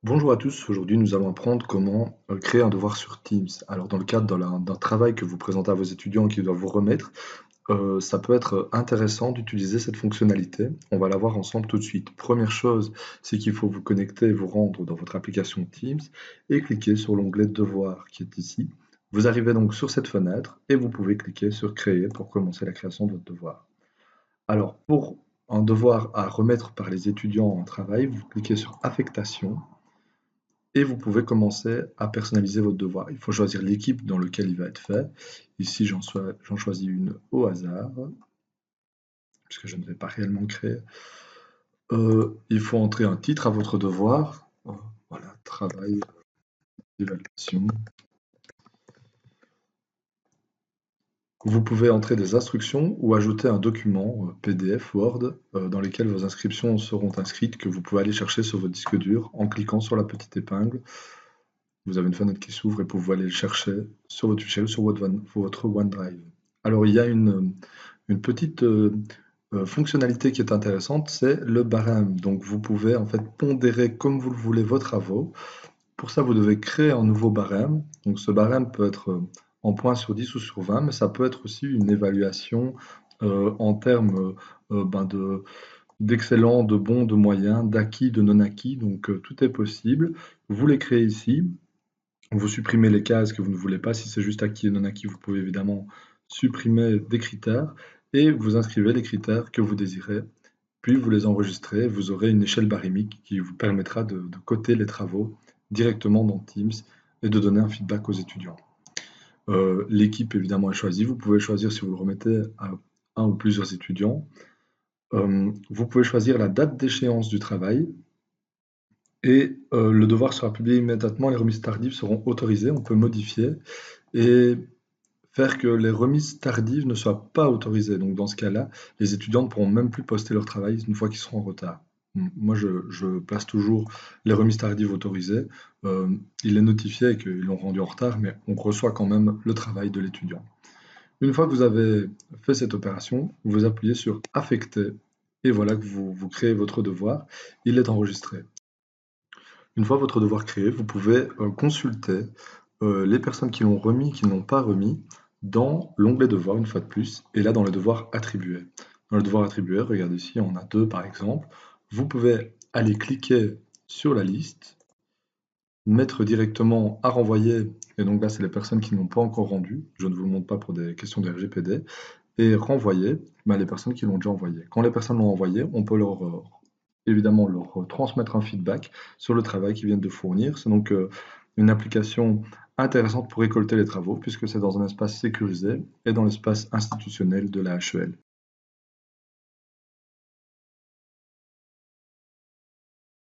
Bonjour à tous, aujourd'hui nous allons apprendre comment créer un devoir sur Teams. Alors dans le cadre d'un travail que vous présentez à vos étudiants et qu'ils doivent vous remettre, ça peut être intéressant d'utiliser cette fonctionnalité. On va la voir ensemble tout de suite. Première chose, c'est qu'il faut vous connecter et vous rendre dans votre application Teams et cliquer sur l'onglet Devoir qui est ici. Vous arrivez donc sur cette fenêtre et vous pouvez cliquer sur Créer pour commencer la création de votre devoir. Alors pour un devoir à remettre par les étudiants en travail, vous cliquez sur Affectation et vous pouvez commencer à personnaliser votre devoir. Il faut choisir l'équipe dans laquelle il va être fait. Ici, j'en choisis une au hasard, puisque je ne vais pas réellement créer. Il faut entrer un titre à votre devoir. Voilà, travail d'évaluation. Vous pouvez entrer des instructions ou ajouter un document PDF, Word, dans lesquels vos inscriptions seront inscrites, que vous pouvez aller chercher sur votre disque dur en cliquant sur la petite épingle. Vous avez une fenêtre qui s'ouvre et vous pouvez aller le chercher sur votre fichier ou sur votre OneDrive. Alors, il y a une petite fonctionnalité qui est intéressante, c'est le barème. Donc, vous pouvez en fait pondérer comme vous le voulez vos travaux. Pour ça, vous devez créer un nouveau barème. Donc, ce barème peut être en points sur 10 ou sur 20, mais ça peut être aussi une évaluation en termes d'excellent, de bon, de moyen, d'acquis, de non acquis. Donc, tout est possible. Vous les créez ici. Vous supprimez les cases que vous ne voulez pas. Si c'est juste acquis et non acquis, vous pouvez évidemment supprimer des critères et vous inscrivez les critères que vous désirez. Puis vous les enregistrez. Vous aurez une échelle barémique qui vous permettra de coter les travaux directement dans Teams et de donner un feedback aux étudiants. L'équipe évidemment est choisie. Vous pouvez choisir si vous le remettez à un ou plusieurs étudiants. Vous pouvez choisir la date d'échéance du travail. Et le devoir sera publié immédiatement, les remises tardives seront autorisées, on peut modifier et faire que les remises tardives ne soient pas autorisées. Donc dans ce cas-là, les étudiants ne pourront même plus poster leur travail une fois qu'ils seront en retard. Moi, je place toujours les remises tardives autorisées. Il est notifié qu'ils l'ont rendu en retard, mais on reçoit quand même le travail de l'étudiant. Une fois que vous avez fait cette opération, vous appuyez sur Affecter et voilà que vous créez votre devoir. Il est enregistré. Une fois votre devoir créé, vous pouvez consulter les personnes qui l'ont remis, qui ne l'ont pas remis, dans l'onglet Devoirs, une fois de plus, et là dans le devoir attribué. Dans le devoir attribué, regardez ici, on a deux par exemple. Vous pouvez aller cliquer sur la liste, mettre directement à renvoyer, et donc là c'est les personnes qui n'ont pas encore rendu, je ne vous le montre pas pour des questions de RGPD, et renvoyer les personnes qui l'ont déjà envoyé. Quand les personnes l'ont envoyé, on peut évidemment leur transmettre un feedback sur le travail qu'ils viennent de fournir. C'est donc une application intéressante pour récolter les travaux puisque c'est dans un espace sécurisé et dans l'espace institutionnel de la HEL.